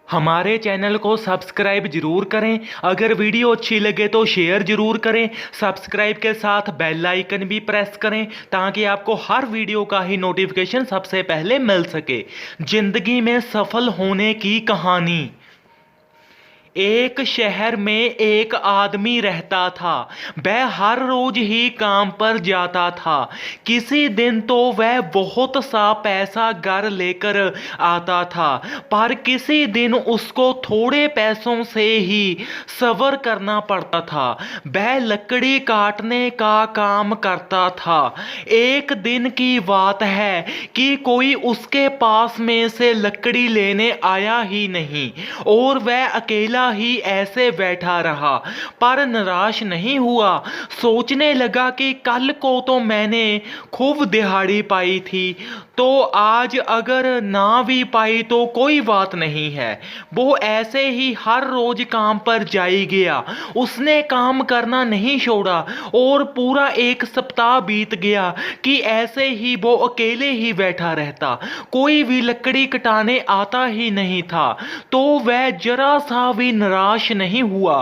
हमारे चैनल को सब्सक्राइब जरूर करें। अगर वीडियो अच्छी लगे तो शेयर जरूर करें। सब्सक्राइब के साथ बेल आइकन भी प्रेस करें ताकि आपको हर वीडियो का ही नोटिफिकेशन सबसे पहले मिल सके। जिंदगी में सफल होने की कहानी। एक शहर में एक आदमी रहता था। वह हर रोज ही काम पर जाता था। किसी दिन तो वह बहुत सा पैसा घर लेकर आता था, पर किसी दिन उसको थोड़े पैसों से ही सब्र करना पड़ता था। वह लकड़ी काटने का काम करता था। एक दिन की बात है कि कोई उसके पास में से लकड़ी लेने आया ही नहीं और वह अकेला ही ऐसे बैठा रहा, पर निराश नहीं हुआ। सोचने लगा कि कल को तो मैंने खूब दिहाड़ी पाई थी, तो आज अगर ना भी पाई तो कोई बात नहीं है। वो ऐसे ही हर रोज काम पर जाई गया। उसने काम करना नहीं छोड़ा और पूरा एक सप्ताह बीत गया कि ऐसे ही वो अकेले ही बैठा रहता। कोई भी लकड़ी कटाने आता ही नहीं था। तो वह जरा सा भी निराश नहीं हुआ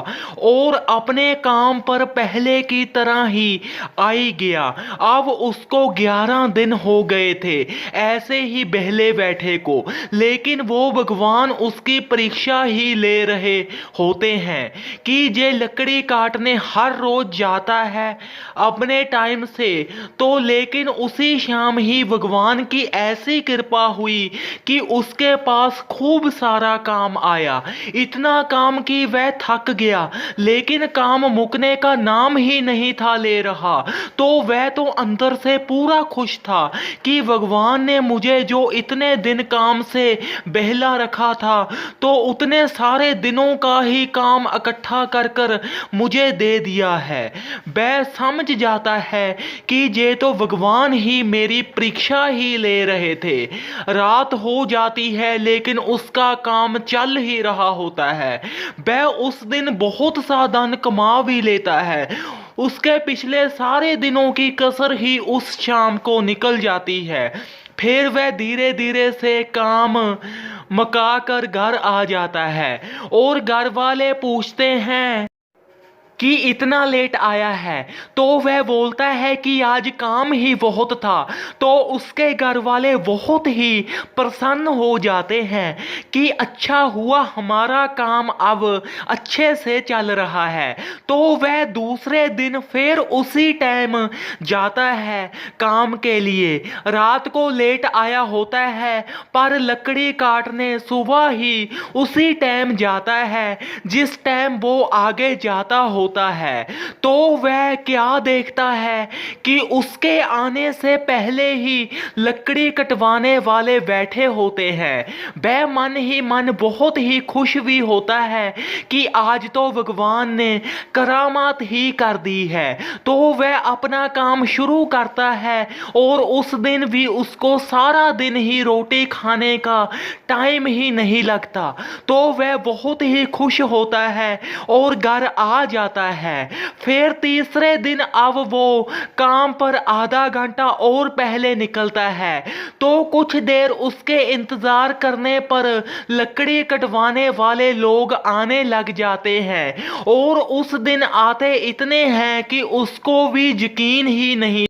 और अपने काम पर पहले की तरह ही आई गया। अब उसको 11 दिन हो गए थे ऐसे ही बहले बैठे को, लेकिन वो भगवान उसकी परीक्षा ही ले रहे होते हैं कि ये लकड़ी काटने हर रोज जाता है अपने टाइम से, तो लेकिन उसी शाम ही भगवान की ऐसी कृपा हुई कि उसके पास खूब सारा काम आया। इतना काम कि वह थक गया, लेकिन काम मुकने का नाम ही नहीं था ले रहा। तो वह तो अंदर से पूरा खुश था कि भगवान ने मुझे जो इतने दिन काम से बहला रखा था, तो उतने सारे दिनों का ही काम इकट्ठा कर कर मुझे दे दिया है। वह समझ जाता है कि ये तो भगवान ही मेरी परीक्षा ही ले रहे थे। रात हो जाती है लेकिन उसका काम चल ही रहा होता है। वह उस दिन बहुत सा धन कमा भी लेता है। उसके पिछले सारे दिनों की कसर ही उस शाम को निकल जाती है। फिर वह धीरे धीरे से काम मका कर घर आ जाता है और घर वाले पूछते हैं कि इतना लेट आया है, तो वह बोलता है कि आज काम ही बहुत था। तो उसके घर वाले बहुत ही प्रसन्न हो जाते हैं कि अच्छा हुआ हमारा काम अब अच्छे से चल रहा है। तो वह दूसरे दिन फिर उसी टाइम जाता है काम के लिए। रात को लेट आया होता है पर लकड़ी काटने सुबह ही उसी टाइम जाता है जिस टाइम वो आगे जाता होता है। तो वह क्या देखता है कि उसके आने से पहले ही लकड़ी कटवाने वाले बैठे होते हैं। वह मन ही मन बहुत ही खुश भी होता है कि आज तो भगवान ने करामात ही कर दी है। तो वह अपना काम शुरू करता है और उस दिन भी उसको सारा दिन ही रोटी खाने का टाइम ही नहीं लगता। तो वह बहुत ही खुश होता है और घर आ जाता है। फिर तीसरे दिन अब वो काम पर आधा घंटा और पहले निकलता है। तो कुछ देर उसके इंतजार करने पर लकड़ी कटवाने वाले लोग आने लग जाते हैं और उस दिन आते इतने हैं कि उसको भी यकीन ही नहीं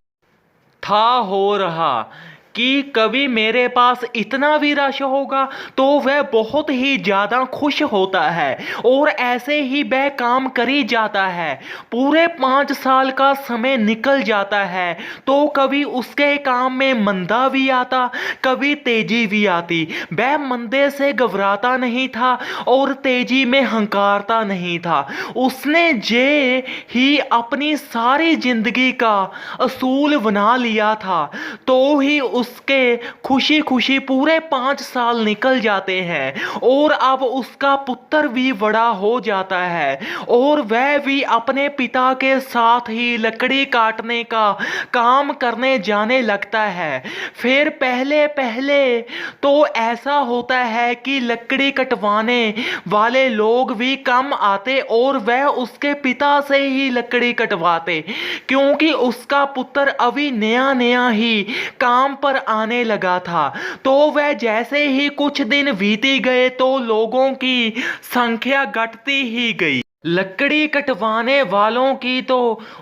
था हो रहा कि कभी मेरे पास इतना भी रश होगा। तो वह बहुत ही ज़्यादा खुश होता है और ऐसे ही वह काम करी जाता है। पूरे 5 साल का समय निकल जाता है। तो कभी उसके काम में मंदा भी आता, कभी तेजी भी आती। वह मंदे से घबराता नहीं था और तेजी में हंकारता नहीं था। उसने ये ही अपनी सारी जिंदगी का असूल बना लिया था। तो ही उसके खुशी खुशी पूरे 5 साल निकल जाते हैं और अब उसका पुत्र भी बड़ा हो जाता है और वह भी अपने पिता के साथ ही लकड़ी काटने का काम करने जाने लगता है। फिर पहले पहले तो ऐसा होता है कि लकड़ी कटवाने वाले लोग भी कम आते और वह उसके पिता से ही लकड़ी कटवाते, क्योंकि उसका पुत्र अभी नया नया ही काम पर पर आने लगा था। तो वह जैसे ही कुछ दिन बीती गए तो लोगों की संख्या घटती ही गई। लकड़ी कटवाने वालों की तो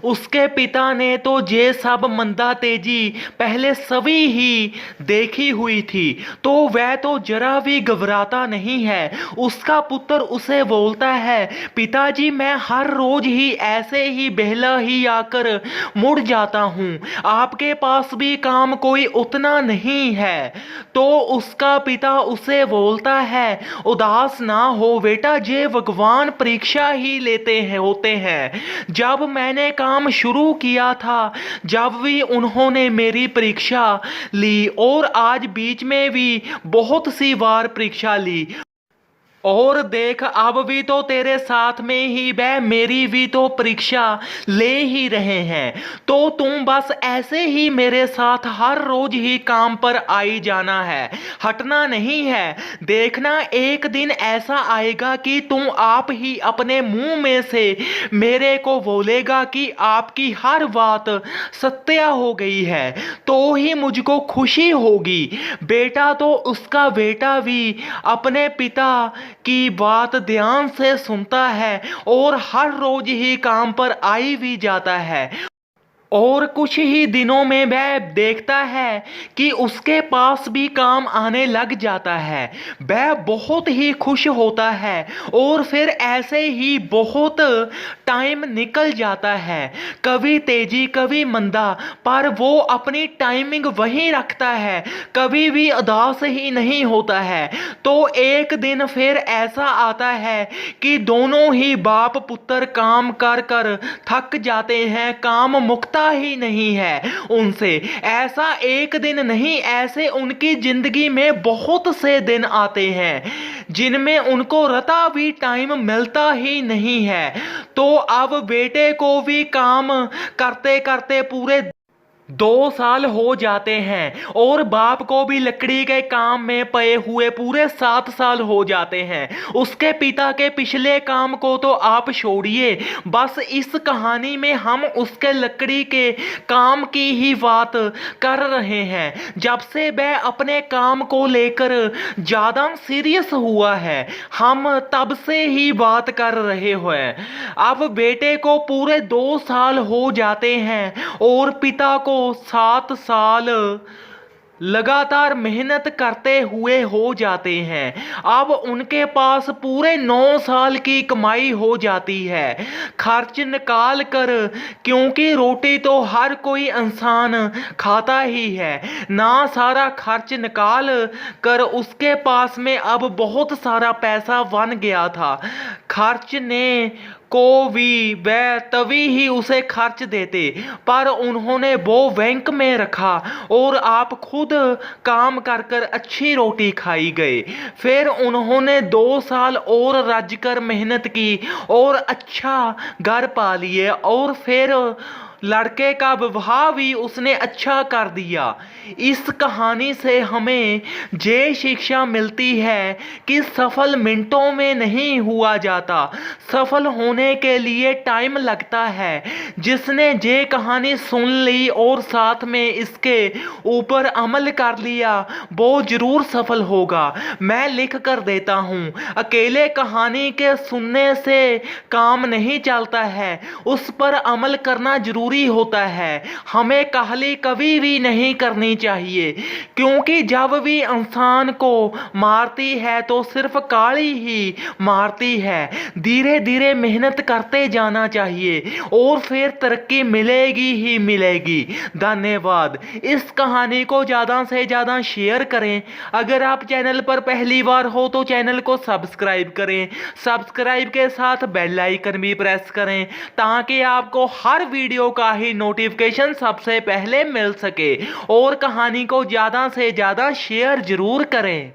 उसके पिता ने तो ये सब मंदा तेजी पहले सभी ही देखी हुई थी, तो वह तो जरा भी घबराता नहीं है। उसका पुत्र उसे बोलता है, पिताजी मैं हर रोज ही ऐसे ही बेहला ही आकर मुड़ जाता हूँ, आपके पास भी काम कोई उतना नहीं है। तो उसका पिता उसे बोलता है, उदास ना हो बेटा, ये भगवान परीक्षा ही लेते हैं होते हैं। जब मैंने काम शुरू किया था जब भी उन्होंने मेरी परीक्षा ली, और आज बीच में भी बहुत सी बार परीक्षा ली, और देख अब भी तो तेरे साथ में ही वह मेरी भी तो परीक्षा ले ही रहे हैं। तो तुम बस ऐसे ही मेरे साथ हर रोज ही काम पर आई जाना है, हटना नहीं है। देखना एक दिन ऐसा आएगा कि तुम आप ही अपने मुंह में से मेरे को बोलेगा कि आपकी हर बात सत्य हो गई है, तो ही मुझको खुशी होगी। बेटा तो उसका बेटा भी अपने पिता की बात ध्यान से सुनता है और हर रोज ही काम पर आई भी जाता है, और कुछ ही दिनों में वह देखता है कि उसके पास भी काम आने लग जाता है। वह बहुत ही खुश होता है, और फिर ऐसे ही बहुत टाइम निकल जाता है, कभी तेजी कभी मंदा, पर वो अपनी टाइमिंग वही रखता है, कभी भी उदास ही नहीं होता है। तो एक दिन फिर ऐसा आता है कि दोनों ही बाप पुत्र काम कर कर थक जाते हैं, काम मुकता ही नहीं है उनसे। ऐसा एक दिन नहीं, ऐसे उनकी जिंदगी में बहुत से दिन आते हैं जिनमें उनको रता भी टाइम मिलता ही नहीं है। तो अब बेटे को भी काम करते करते पूरे 2 साल हो जाते हैं, और बाप को भी लकड़ी के काम में पए हुए पूरे 7 साल हो जाते हैं। उसके पिता के पिछले काम को तो आप छोड़िए, बस इस कहानी में हम उसके लकड़ी के काम की ही बात कर रहे हैं। जब से वह अपने काम को लेकर ज़्यादा सीरियस हुआ है, हम तब से ही बात कर रहे हैं। अब बेटे को पूरे 2 साल हो जाते हैं, और पिता को 7 साल लगातार मेहनत करते हुए हो जाते हैं। अब उनके पास पूरे 9 साल की कमाई हो जाती है, खर्च निकाल कर, क्योंकि रोटी तो हर कोई इंसान खाता ही है ना। सारा खर्च निकाल कर उसके पास में अब बहुत सारा पैसा बन गया था। खर्च ने को भी वह तभी ही उसे खर्च देते, पर उन्होंने वो बैंक में रखा, और आप खुद काम कर कर अच्छी रोटी खाई गए। फिर उन्होंने 2 साल और रज कर मेहनत की, और अच्छा घर पा लिए, और फिर लड़के का विवाह भी उसने अच्छा कर दिया। इस कहानी से हमें ये शिक्षा मिलती है कि सफल मिनटों में नहीं हुआ जाता, सफल होने के लिए टाइम लगता है। जिसने ये कहानी सुन ली और साथ में इसके ऊपर अमल कर लिया, वो जरूर सफल होगा। मैं लिख कर देता हूँ, अकेले कहानी के सुनने से काम नहीं चलता है, उस पर अमल करना जरूरी होता है। हमें काहली कभी भी नहीं करनी चाहिए, क्योंकि जब भी इंसान को मारती है तो सिर्फ काली ही मारती है। धीरे धीरे मेहनत करते जाना चाहिए, और फिर तरक्की मिलेगी ही मिलेगी। धन्यवाद। इस कहानी को ज़्यादा से ज़्यादा शेयर करें। अगर आप चैनल पर पहली बार हो तो चैनल को सब्सक्राइब करें, सब्सक्राइब के साथ बेल आइकन भी प्रेस करें, ताकि आपको हर वीडियो का ही नोटिफिकेशन सबसे पहले मिल सके। और कहानी को ज़्यादा से ज़्यादा शेयर जरूर करें।